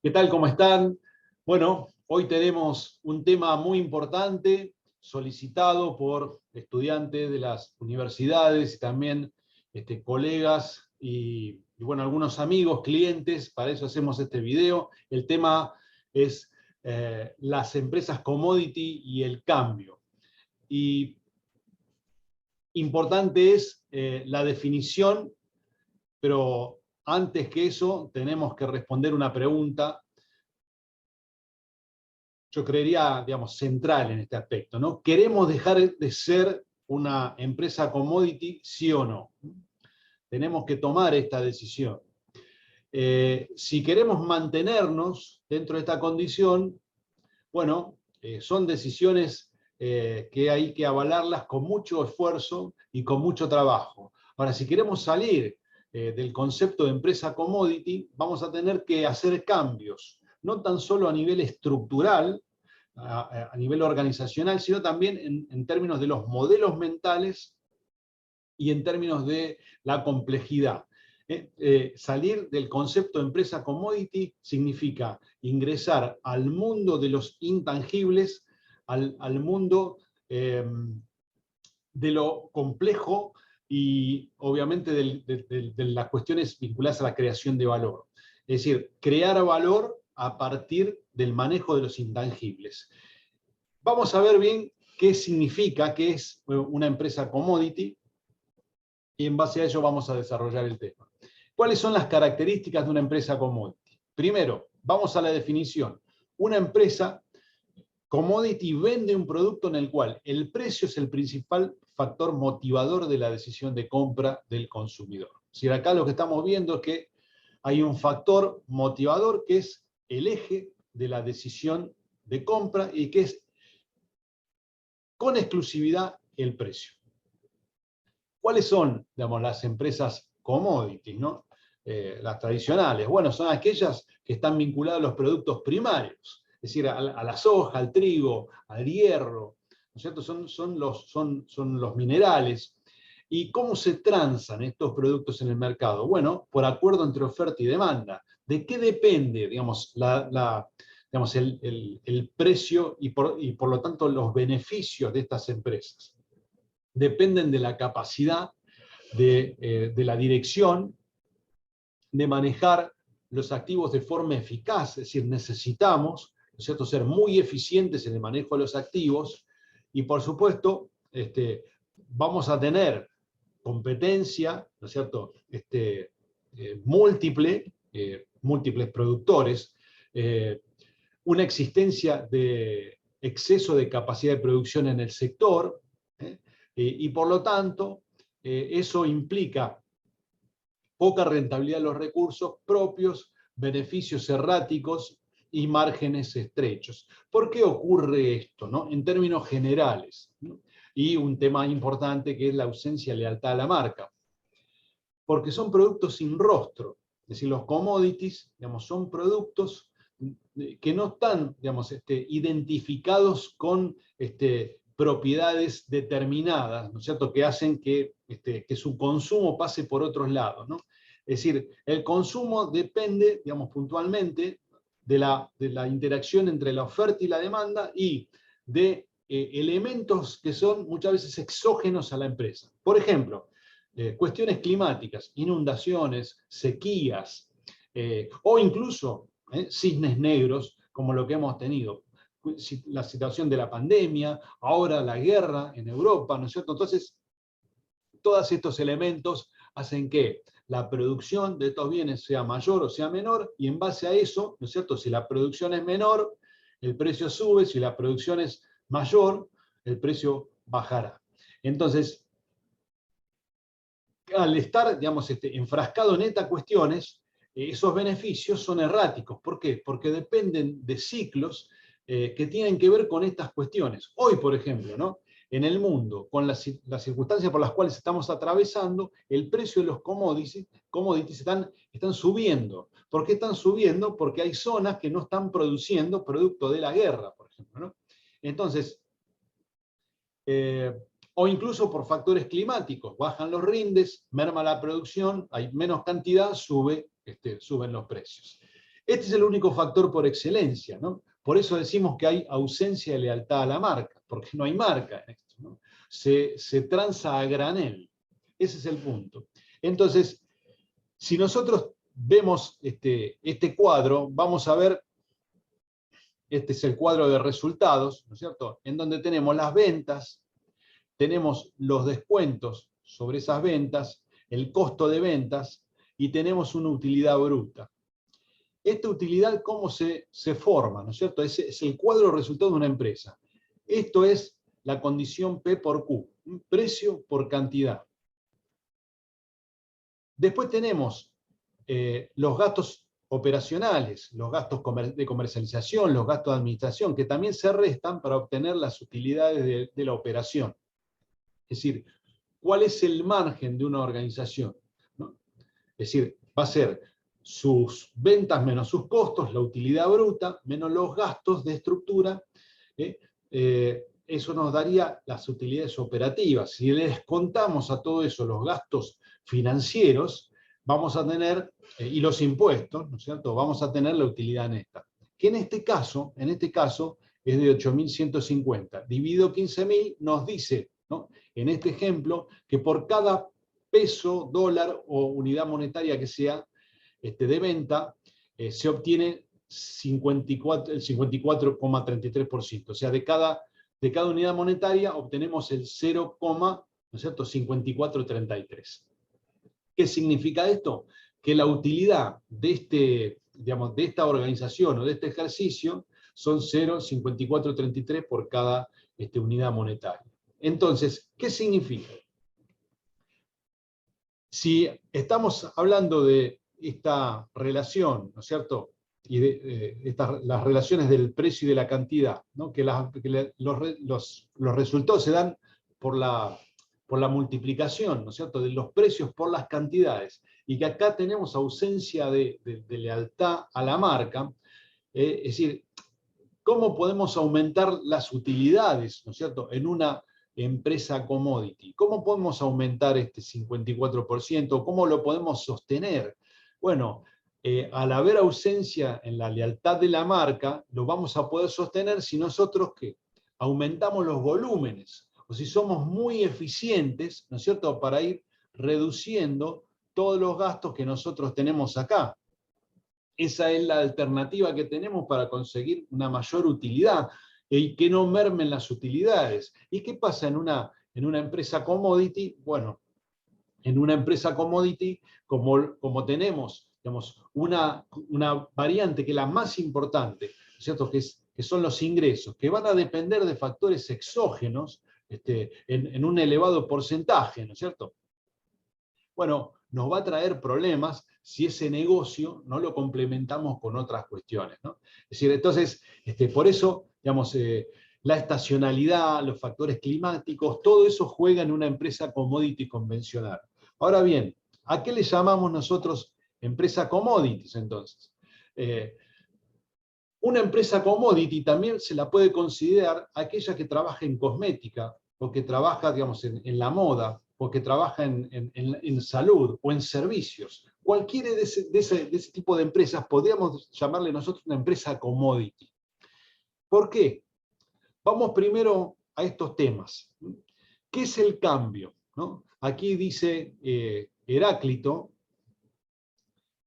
¿Qué tal? ¿Cómo están? Bueno, hoy tenemos un tema muy importante solicitado por estudiantes de las universidades y también colegas y bueno, algunos amigos, clientes. Para eso hacemos este video. El tema es las empresas commodity y el cambio. Y importante es la definición, pero antes que eso tenemos que responder una pregunta. Yo creería, digamos, central en este aspecto, ¿no? ¿Queremos dejar de ser una empresa commodity, sí o no? Tenemos que tomar esta decisión. Si queremos mantenernos dentro de esta condición, bueno, son decisiones que hay que avalarlas con mucho esfuerzo y con mucho trabajo. Ahora, si queremos salir del concepto de empresa commodity, vamos a tener que hacer cambios, no tan solo a nivel estructural, a nivel organizacional, sino también en términos de los modelos mentales y en términos de la complejidad. Salir del concepto de empresa commodity significa ingresar al mundo de los intangibles, al mundo de lo complejo y obviamente de las cuestiones vinculadas a la creación de valor. Es decir, crear valor a partir del manejo de los intangibles. Vamos a ver bien qué significa, qué es una empresa commodity, y en base a ello vamos a desarrollar el tema. ¿Cuáles son las características de una empresa commodity? Primero, vamos a la definición. Una empresa commodity vende un producto en el cual el precio es el principal factor motivador de la decisión de compra del consumidor. Si acá lo que estamos viendo es que hay un factor motivador que es el eje de la decisión de compra y que es con exclusividad el precio. ¿Cuáles son, digamos, las empresas commodities, ¿no? Las tradicionales? Bueno, son aquellas que están vinculadas a los productos primarios, es decir, a la soja, al trigo, al hierro, ¿no es cierto? Son los minerales. ¿Y cómo se transan estos productos en el mercado? Bueno, por acuerdo entre oferta y demanda. ¿De qué depende, digamos, digamos el precio y por lo tanto los beneficios de estas empresas? Dependen de la capacidad de la dirección de manejar los activos de forma eficaz. Es decir, necesitamos, ¿no es cierto?, ser muy eficientes en el manejo de los activos y, por supuesto, vamos a tener competencia, ¿no es cierto?, múltiples productores, una existencia de exceso de capacidad de producción en el sector, y por lo tanto, eso implica poca rentabilidad de los recursos propios, beneficios erráticos y márgenes estrechos. ¿Por qué ocurre esto, ¿no? En términos generales, ¿no? Y un tema importante que es la ausencia de lealtad a la marca. Porque son productos sin rostro. Es decir, los commodities, digamos, son productos que no están, digamos, identificados con propiedades determinadas, ¿no es cierto?, que hacen que su consumo pase por otros lados, ¿no? Es decir, el consumo depende, digamos, puntualmente de la interacción entre la oferta y la demanda y de elementos que son muchas veces exógenos a la empresa. Por ejemplo, cuestiones climáticas, inundaciones, sequías, o incluso cisnes negros, como lo que hemos tenido, la situación de la pandemia, ahora la guerra en Europa, ¿no es cierto? Entonces, todos estos elementos hacen que la producción de estos bienes sea mayor o sea menor, y en base a eso, ¿no es cierto?, si la producción es menor, el precio sube; si la producción es mayor, el precio bajará. Entonces, al estar, digamos, enfrascado en estas cuestiones, esos beneficios son erráticos. ¿Por qué? Porque dependen de ciclos que tienen que ver con estas cuestiones. Hoy, por ejemplo, ¿no?, en el mundo, con las circunstancias por las cuales estamos atravesando, el precio de los commodities están subiendo. ¿Por qué están subiendo? Porque hay zonas que no están produciendo producto de la guerra, por ejemplo, ¿no? Entonces, o incluso por factores climáticos, bajan los rindes, merma la producción, hay menos cantidad, suben los precios. Este es el único factor por excelencia, ¿no? Por eso decimos que hay ausencia de lealtad a la marca, porque no hay marca en esto, ¿no? Se tranza a granel. Ese es el punto. Entonces, si nosotros vemos este cuadro, vamos a ver, este es el cuadro de resultados, ¿no es cierto? En donde tenemos las ventas, tenemos los descuentos sobre esas ventas, el costo de ventas, y tenemos una utilidad bruta. Esta utilidad, ¿cómo se forma? ¿No es cierto? Es el cuadro resultado de una empresa. Esto es la condición P por Q, precio por cantidad. Después tenemos los gastos operacionales, los gastos de comercialización, los gastos de administración, que también se restan para obtener las utilidades de la operación. Es decir, ¿cuál es el margen de una organización? ¿No? Es decir, va a ser sus ventas menos sus costos, la utilidad bruta, menos los gastos de estructura. Eso nos daría las utilidades operativas. Si le descontamos a todo eso los gastos financieros, vamos a tener, y los impuestos, ¿no es cierto? Vamos a tener la utilidad neta. Que en este caso es de 8.150. Dividido 15.000 nos dice, ¿no? En este ejemplo, que por cada peso, dólar o unidad monetaria que sea de venta, se obtiene el 54,33%. O sea, de cada unidad monetaria obtenemos el 0,5433. ¿Qué significa esto? Que la utilidad de esta organización o de este ejercicio son 0,5433 por cada unidad monetaria. Entonces, ¿qué significa? Si estamos hablando de esta relación, ¿no es cierto? Y de las relaciones del precio y de la cantidad, ¿no? Que los resultados se dan por la multiplicación, ¿no es cierto?, de los precios por las cantidades, y que acá tenemos ausencia de lealtad a la marca. Es decir, ¿cómo podemos aumentar las utilidades, ¿no es cierto?, en una empresa commodity? ¿Cómo podemos aumentar este 54%? ¿Cómo lo podemos sostener? Bueno, al haber ausencia en la lealtad de la marca, lo vamos a poder sostener si nosotros ¿qué? Aumentamos los volúmenes, o si somos muy eficientes, ¿no es cierto?, para ir reduciendo todos los gastos que nosotros tenemos acá. Esa es la alternativa que tenemos para conseguir una mayor utilidad y que no mermen las utilidades. ¿Y qué pasa en una empresa commodity? Bueno, en una empresa commodity, como tenemos, digamos, una variante que es la más importante, ¿cierto?, que son los ingresos, que van a depender de factores exógenos en un elevado porcentaje, ¿no es cierto? Bueno, nos va a traer problemas si ese negocio no lo complementamos con otras cuestiones, ¿no? Es decir, entonces, por eso, digamos, la estacionalidad, los factores climáticos, todo eso juega en una empresa commodity convencional. Ahora bien, ¿a qué le llamamos nosotros empresa commodities entonces? Una empresa commodity también se la puede considerar aquella que trabaja en cosmética, o que trabaja, digamos, en la moda, o que trabaja en salud o en servicios. Cualquiera de ese tipo de empresas podríamos llamarle nosotros una empresa commodity. ¿Por qué? Vamos primero a estos temas. ¿Qué es el cambio? ¿No? Aquí dice Heráclito: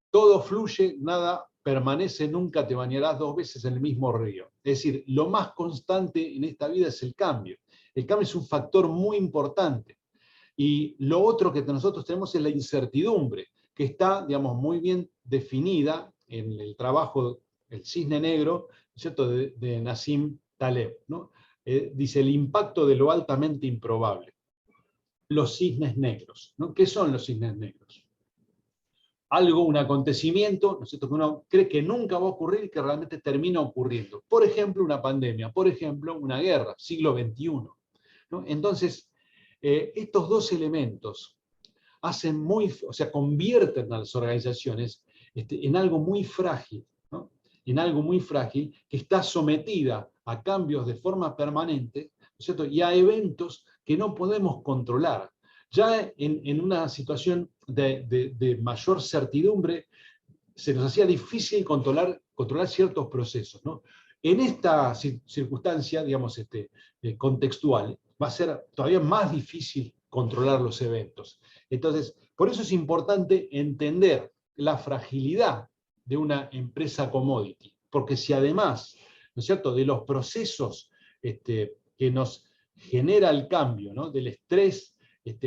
todo fluye, nada permanece, nunca te bañarás 2 veces en el mismo río. Es decir, lo más constante en esta vida es el cambio. El cambio es un factor muy importante. Y lo otro que nosotros tenemos es la incertidumbre, que está, digamos, muy bien definida en el trabajo El Cisne Negro, ¿cierto?, de Nassim Taleb, ¿no? Dice el impacto de lo altamente improbable. Los cisnes negros, ¿no? ¿Qué son los cisnes negros? Algo, un acontecimiento, ¿no es cierto?, que uno cree que nunca va a ocurrir y que realmente termina ocurriendo. Por ejemplo, una pandemia, por ejemplo, una guerra, siglo XXI, ¿no? Entonces, estos dos elementos convierten a las organizaciones en algo muy frágil, ¿no? En algo muy frágil, que está sometida a cambios de forma permanente, ¿no es cierto?, y a eventos que no podemos controlar. Ya en una situación de mayor certidumbre, se nos hacía difícil controlar ciertos procesos, ¿no? En esta circunstancia, digamos, contextual, va a ser todavía más difícil controlar los eventos. Entonces, por eso es importante entender la fragilidad de una empresa commodity, porque si además, ¿no es cierto?, de los procesos que nos genera el cambio, ¿no?, del estrés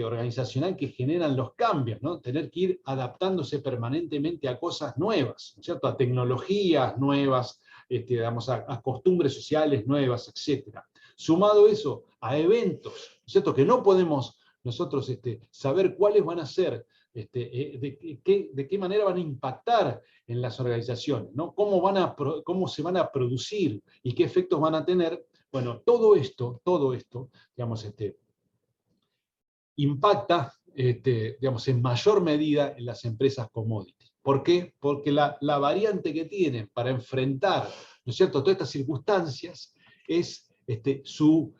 organizacional que generan los cambios, ¿no? Tener que ir adaptándose permanentemente a cosas nuevas, ¿no es cierto?, a tecnologías nuevas, digamos, a costumbres sociales nuevas, etc. Sumado eso a eventos, ¿no es cierto?, que no podemos nosotros saber cuáles van a ser, de qué manera van a impactar en las organizaciones, ¿no? Cómo se van a producir y qué efectos van a tener. Bueno, todo esto, digamos, impacta, digamos, en mayor medida en las empresas commodities. ¿Por qué? Porque la variante que tienen para enfrentar, ¿no es cierto?, todas estas circunstancias es su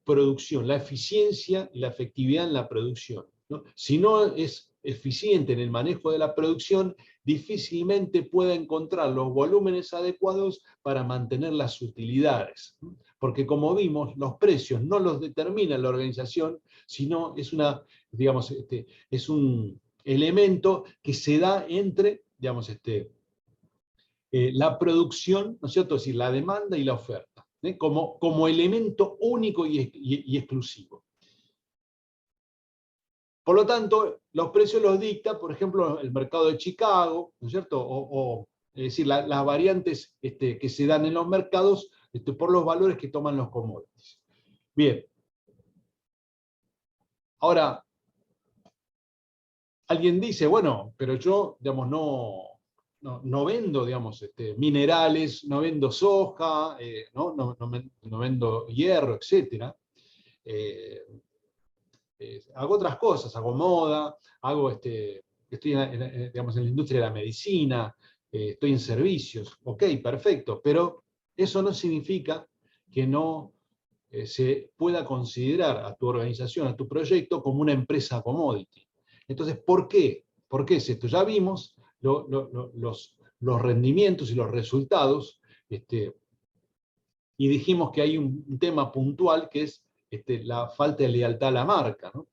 producción, la eficiencia y la efectividad en la producción, ¿no? Si no es eficiente en el manejo de la producción, difícilmente pueda encontrar los volúmenes adecuados para mantener las utilidades. Porque como vimos, los precios no los determina la organización, sino digamos, es un elemento que se da entre, digamos, la producción, ¿no es cierto?, es decir, la demanda y la oferta, como elemento único y exclusivo. Por lo tanto, los precios los dicta, por ejemplo, el mercado de Chicago, ¿no es cierto?, es decir, las variantes que se dan en los mercados por los valores que toman los commodities. Bien. Ahora, alguien dice, bueno, pero yo, digamos, no vendo, digamos, minerales, no vendo soja, no vendo hierro, etc. Hago otras cosas, hago moda, estoy digamos, en la industria de la medicina, estoy en servicios. Ok, perfecto, pero eso no significa que no se pueda considerar a tu organización, a tu proyecto, como una empresa commodity. Entonces, ¿por qué? ¿Por qué es esto? Ya vimos los rendimientos y los resultados, y dijimos que hay un tema puntual que es la falta de lealtad a la marca, ¿no?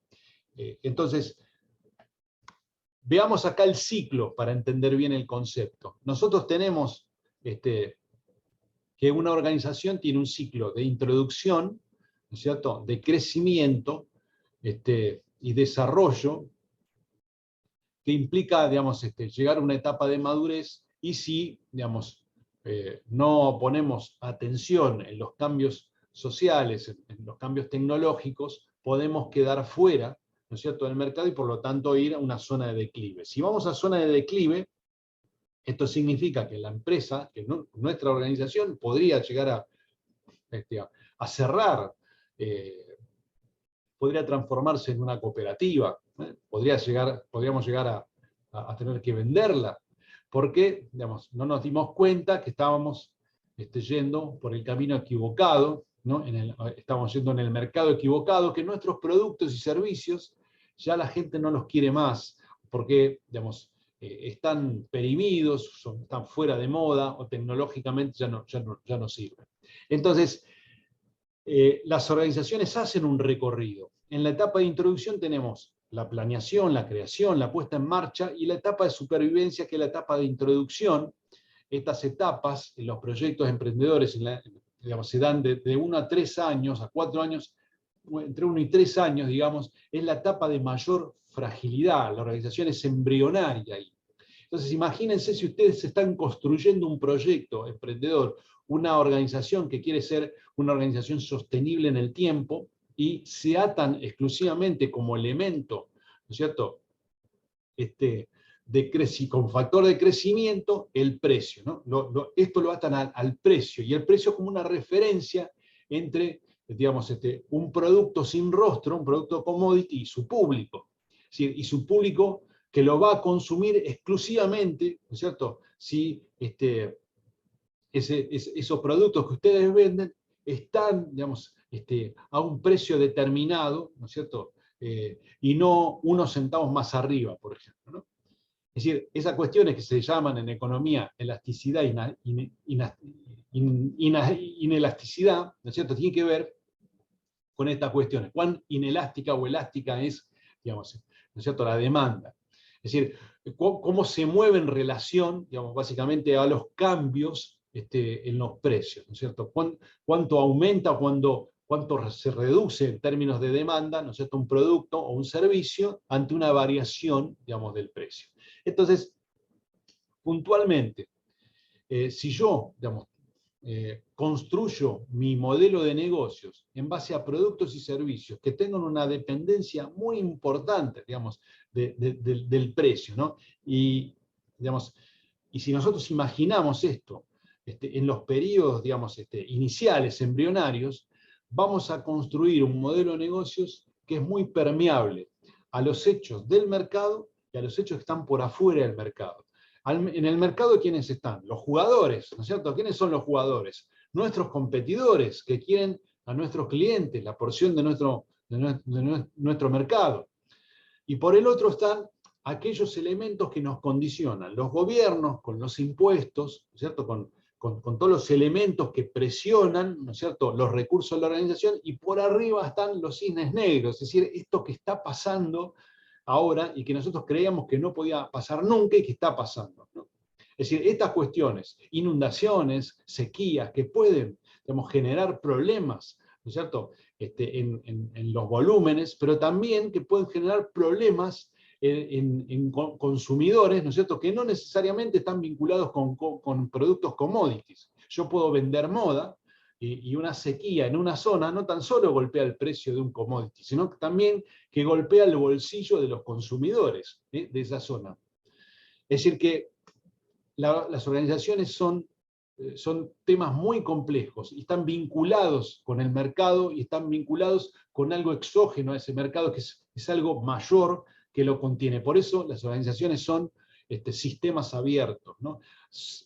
Entonces, veamos acá el ciclo para entender bien el concepto. Nosotros tenemos que una organización tiene un ciclo de introducción, ¿no es cierto?, de crecimiento y desarrollo, que implica, digamos, llegar a una etapa de madurez, y si, digamos, no ponemos atención en los cambios sociales, en los cambios tecnológicos, podemos quedar fuera, ¿no es cierto?, del mercado, y por lo tanto ir a una zona de declive. Si vamos a zona de declive, esto significa que la empresa, que nuestra organización, podría llegar a cerrar, podría transformarse en una cooperativa, podríamos llegar a tener que venderla, porque, digamos, no nos dimos cuenta que estábamos yendo por el camino equivocado, ¿no? Estamos yendo en el mercado equivocado, que nuestros productos y servicios ya la gente no los quiere más, porque, digamos, están perimidos, están fuera de moda, o tecnológicamente ya no sirven. Entonces, las organizaciones hacen un recorrido. En la etapa de introducción tenemos la planeación, la creación, la puesta en marcha, y la etapa de supervivencia, que es la etapa de introducción. Estas etapas en los proyectos emprendedores, digamos, se dan de 1 a 3 años, a 4 años, entre 1 y 3 años, digamos, es la etapa de mayor fragilidad. La organización es embrionaria ahí. Entonces, imagínense si ustedes están construyendo un proyecto emprendedor, una organización que quiere ser una organización sostenible en el tiempo, y se atan exclusivamente como elemento, ¿no es cierto?, con factor de crecimiento, el precio, ¿no? Esto lo atan al precio, y el precio como una referencia entre, digamos, un producto sin rostro, un producto commodity, y su público. Y su público que lo va a consumir exclusivamente, ¿no es cierto?, si esos productos que ustedes venden están, digamos, a un precio determinado, ¿no es cierto?, y no unos centavos más arriba, por ejemplo, ¿no? Es decir, esas cuestiones que se llaman en economía elasticidad e inelasticidad, ¿no es cierto?, tienen que ver con estas cuestiones. Cuán inelástica o elástica es, digamos, ¿no es cierto?, la demanda. Es decir, cómo se mueve en relación, digamos, básicamente a los cambios en los precios, ¿no es cierto? Cuánto aumenta, cuánto se reduce en términos de demanda, ¿no es cierto?, un producto o un servicio ante una variación, digamos, del precio. Entonces, puntualmente, si yo, digamos, construyo mi modelo de negocios en base a productos y servicios que tengan una dependencia muy importante, digamos, del precio, ¿no? Digamos, y si nosotros imaginamos esto en los periodos, digamos, iniciales, embrionarios, vamos a construir un modelo de negocios que es muy permeable a los hechos del mercado y a los hechos que están por afuera del mercado. En el mercado, ¿quiénes están? Los jugadores, ¿no es cierto? ¿Quiénes son los jugadores? Nuestros competidores que quieren a nuestros clientes, la porción de nuestro mercado. Y por el otro están aquellos elementos que nos condicionan, los gobiernos con los impuestos, ¿no es cierto?, con todos los elementos que presionan, ¿no es cierto?, los recursos de la organización, y por arriba están los cisnes negros, es decir, esto que está pasando ahora y que nosotros creíamos que no podía pasar nunca y que está pasando, ¿no? Es decir, estas cuestiones, inundaciones, sequías, que pueden, digamos, generar problemas, ¿no es cierto?, en los volúmenes, pero también que pueden generar problemas en consumidores, ¿no es cierto?, que no necesariamente están vinculados con productos commodities. Yo puedo vender moda, y una sequía en una zona no tan solo golpea el precio de un commodity, sino que también que golpea el bolsillo de los consumidores de esa zona. Es decir, que las organizaciones son temas muy complejos y están vinculados con el mercado y están vinculados con algo exógeno a ese mercado que es algo mayor que lo contiene. Por eso las organizaciones son sistemas abiertos, ¿no?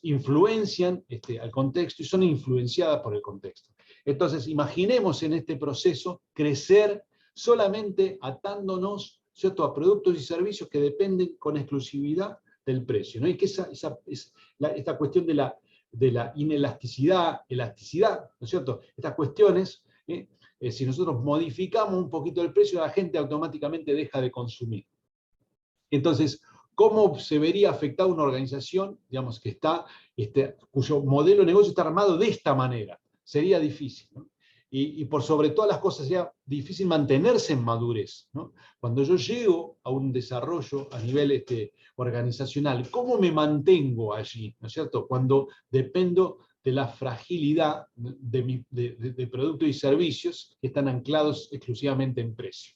Influencian al contexto y son influenciadas por el contexto. Entonces, imaginemos en este proceso crecer solamente atándonos, ¿cierto?, a productos y servicios que dependen con exclusividad del precio, ¿no? Y que esta cuestión de la inelasticidad, elasticidad, ¿no es cierto?, estas cuestiones, si nosotros modificamos un poquito el precio, la gente automáticamente deja de consumir. Entonces, ¿cómo se vería afectada una organización, digamos, que cuyo modelo de negocio está armado de esta manera? Sería difícil, ¿no? Y por sobre todas las cosas sería difícil mantenerse en madurez, ¿no? Cuando yo llego a un desarrollo a nivel organizacional, ¿cómo me mantengo allí? ¿No es cierto? Cuando dependo de la fragilidad de productos y servicios que están anclados exclusivamente en precio.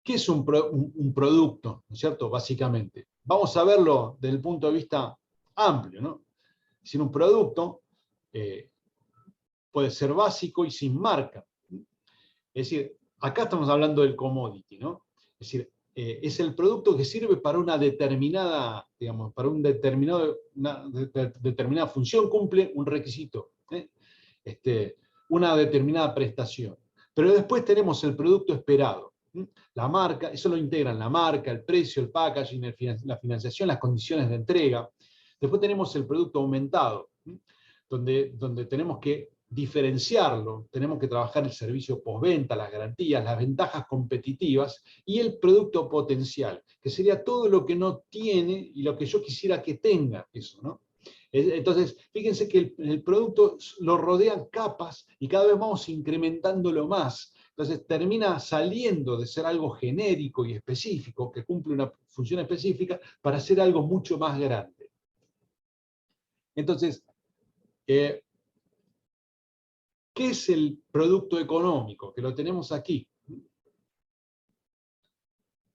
¿Qué es un producto, ¿no es cierto?, básicamente? Vamos a verlo desde el punto de vista amplio, ¿no? Es decir, un producto puede ser básico y sin marca. Es decir, acá estamos hablando del commodity, ¿no? Es decir, es el producto que sirve para una determinada, digamos, para una determinada función, cumple un requisito, una determinada prestación. Pero después tenemos el producto esperado. La marca, eso lo integran la marca, el precio, el packaging, la financiación, las condiciones de entrega. Después tenemos el producto aumentado, donde tenemos que diferenciarlo, tenemos que trabajar el servicio postventa, las garantías, las ventajas competitivas y el producto potencial, que sería todo lo que no tiene y lo que yo quisiera que tenga eso, ¿no? Entonces, fíjense que el producto lo rodean capas y cada vez vamos incrementándolo más. Entonces termina saliendo de ser algo genérico y específico, que cumple una función específica, para ser algo mucho más grande. Entonces, ¿qué es el producto económico? Que lo tenemos aquí.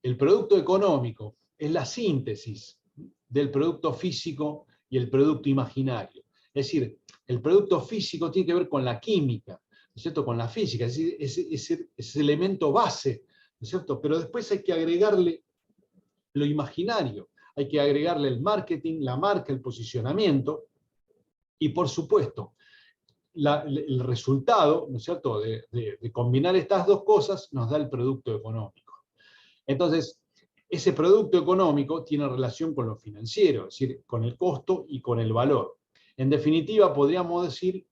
El producto económico es la síntesis del producto físico y el producto imaginario. Es decir, el producto físico tiene que ver con la química, ¿no es cierto?, con la física, es decir, ese elemento base, ¿no es cierto? Pero después hay que agregarle lo imaginario, hay que agregarle el marketing, la marca, el posicionamiento, y por supuesto, el resultado, ¿no es cierto?, de combinar estas dos cosas nos da el producto económico. Entonces, ese producto económico tiene relación con lo financiero, es decir, con el costo y con el valor. En definitiva, podríamos decir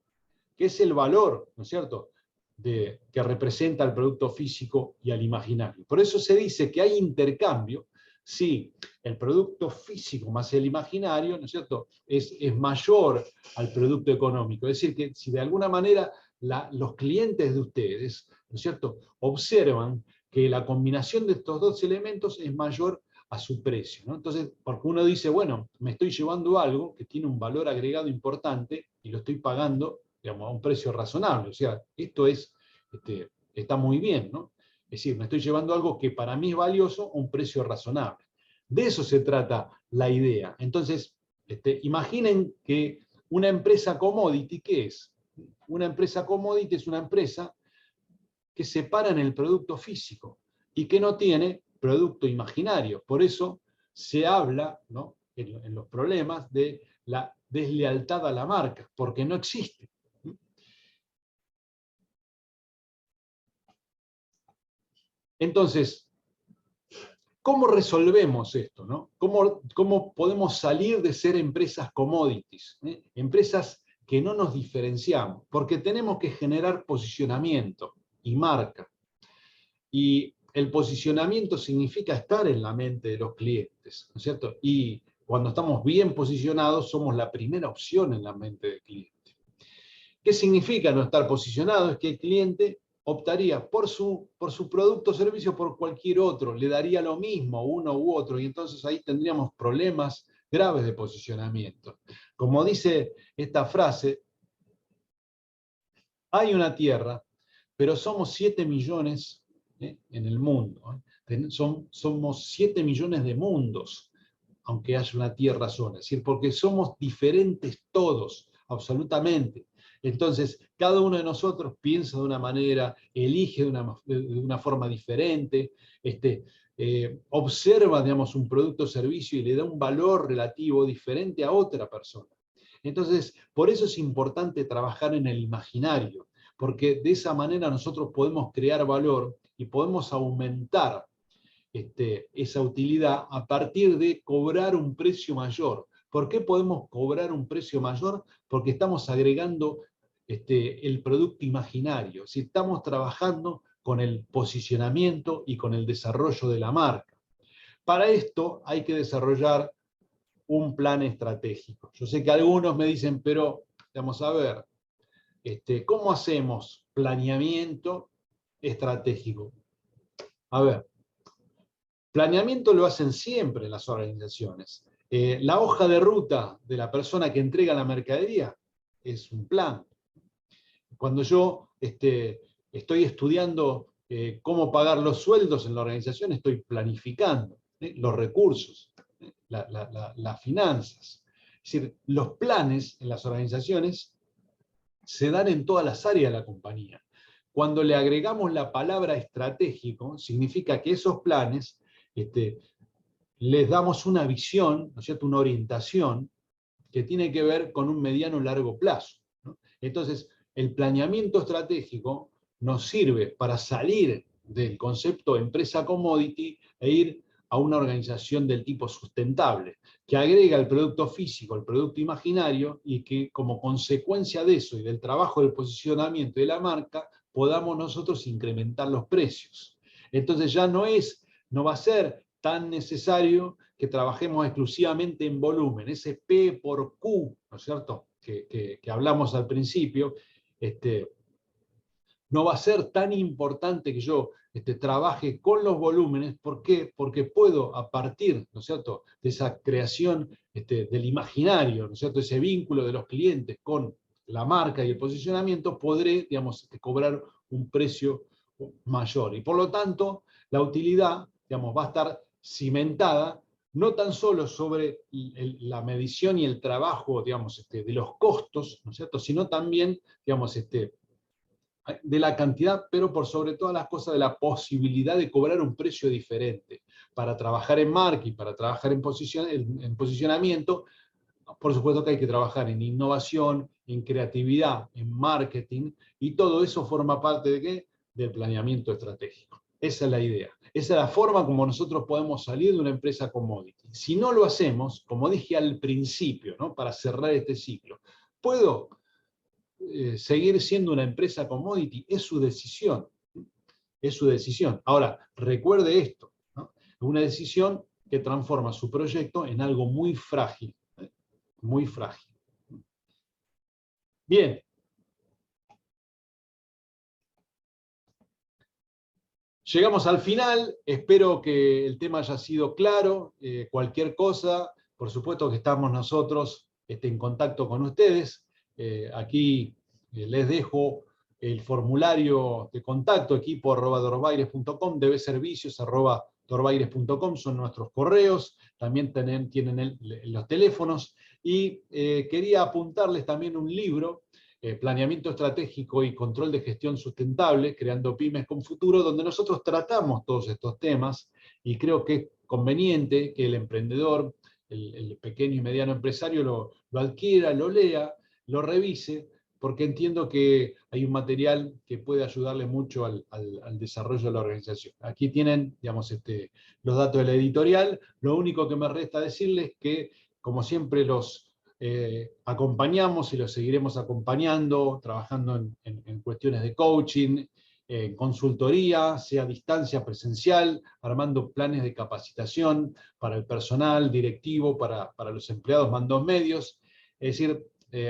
que es el valor, ¿no es cierto?, que representa al producto físico y al imaginario. Por eso se dice que hay intercambio si el producto físico más el imaginario, ¿no es cierto?, es mayor al producto económico. Es decir, que si de alguna manera los clientes de ustedes, ¿no es cierto?, observan que la combinación de estos dos elementos es mayor a su precio, ¿no? Entonces, porque uno dice, bueno, me estoy llevando algo que tiene un valor agregado importante y lo estoy pagando, digamos, a un precio razonable. O sea, esto está muy bien, ¿no? Es decir, me estoy llevando algo que para mí es valioso a un precio razonable. De eso se trata la idea. Entonces, imaginen que una empresa commodity, ¿qué es? Una empresa commodity es una empresa que separa en el producto físico y que no tiene producto imaginario. Por eso se habla, ¿no?, en los problemas de la deslealtad a la marca, porque no existe. Entonces, ¿cómo resolvemos esto, no? ¿Cómo podemos salir de ser empresas commodities? Empresas que no nos diferenciamos, porque tenemos que generar posicionamiento y marca. Y el posicionamiento significa estar en la mente de los clientes, ¿no es cierto? Y cuando estamos bien posicionados, somos la primera opción en la mente del cliente. ¿Qué significa no estar posicionado? Es que el cliente optaría por su producto o servicio por cualquier otro, le daría lo mismo uno u otro, y entonces ahí tendríamos problemas graves de posicionamiento. Como dice esta frase, hay una tierra, pero somos 7 millones en el mundo. Somos 7 millones de mundos, aunque haya una tierra sola. Es decir, porque somos diferentes todos, absolutamente. Entonces, cada uno de nosotros piensa de una manera, elige de una forma diferente, observa, digamos, un producto o servicio y le da un valor relativo diferente a otra persona. Entonces, por eso es importante trabajar en el imaginario, porque de esa manera nosotros podemos crear valor y podemos aumentar esa utilidad a partir de cobrar un precio mayor. ¿Por qué podemos cobrar un precio mayor? Porque estamos agregando el producto imaginario, si estamos trabajando con el posicionamiento y con el desarrollo de la marca. Para esto hay que desarrollar un plan estratégico. Yo sé que algunos me dicen, pero vamos a ver, ¿cómo hacemos planeamiento estratégico? A ver, planeamiento lo hacen siempre en las organizaciones. La hoja de ruta de la persona que entrega la mercadería es un plan. Cuando yo estoy estudiando cómo pagar los sueldos en la organización, estoy planificando los recursos, las finanzas. Es decir, los planes en las organizaciones se dan en todas las áreas de la compañía. Cuando le agregamos la palabra estratégico, significa que esos planes les damos una visión, ¿no es cierto?, una orientación que tiene que ver con un mediano y largo plazo, ¿no? Entonces, el planeamiento estratégico nos sirve para salir del concepto de empresa commodity e ir a una organización del tipo sustentable, que agrega el producto físico, el producto imaginario, y que como consecuencia de eso y del trabajo del posicionamiento de la marca, podamos nosotros incrementar los precios. Entonces ya no va a ser tan necesario que trabajemos exclusivamente en volumen, ese P por Q, ¿no es cierto?, que hablamos al principio, no va a ser tan importante que yo trabaje con los volúmenes. ¿Por qué? Porque puedo, a partir, ¿no es cierto?, de esa creación del imaginario, ¿no es cierto?, ese vínculo de los clientes con la marca y el posicionamiento, podré, digamos, cobrar un precio mayor. Y por lo tanto, la utilidad, digamos, va a estar cimentada no tan solo sobre la medición y el trabajo, digamos, de los costos, ¿no es cierto?, sino también, digamos, de la cantidad, pero por sobre todas las cosas de la posibilidad de cobrar un precio diferente. Para trabajar en marca y para trabajar en posicionamiento, por supuesto que hay que trabajar en innovación, en creatividad, en marketing, y todo eso forma parte ¿de qué? Del planeamiento estratégico. Esa es la idea. Esa es la forma como nosotros podemos salir de una empresa commodity. Si no lo hacemos, como dije al principio, ¿no? Para cerrar este ciclo, ¿puedo seguir siendo una empresa commodity? Es su decisión. Es su decisión. Ahora, recuerde esto, ¿no? Es una decisión que transforma su proyecto en algo muy frágil. Muy frágil. Bien. Llegamos al final, espero que el tema haya sido claro. Cualquier cosa, por supuesto que estamos nosotros en contacto con ustedes. Aquí les dejo el formulario de contacto, equipo@dorbaires.com, dbservicios@dorbaires.com, son nuestros correos, también tienen los teléfonos. Y quería apuntarles también un libro, Planeamiento Estratégico y Control de Gestión Sustentable, Creando Pymes con Futuro, donde nosotros tratamos todos estos temas, y creo que es conveniente que el emprendedor, el pequeño y mediano empresario lo adquiera, lo lea, lo revise, porque entiendo que hay un material que puede ayudarle mucho al desarrollo de la organización. Aquí tienen, digamos, los datos de la editorial. Lo único que me resta decirles es que, como siempre, los acompañamos y los seguiremos acompañando, trabajando en cuestiones de coaching, consultoría, sea a distancia, presencial, armando planes de capacitación para el personal directivo, para los empleados mandos medios. Es decir,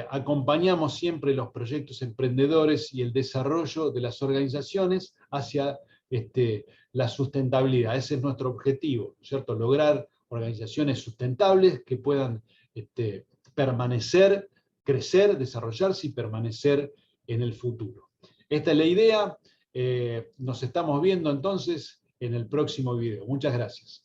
acompañamos siempre los proyectos emprendedores y el desarrollo de las organizaciones hacia la sustentabilidad. Ese es nuestro objetivo, ¿cierto? Lograr organizaciones sustentables que puedan permanecer, crecer, desarrollarse y permanecer en el futuro. Esta es la idea. Nos estamos viendo entonces en el próximo video. Muchas gracias.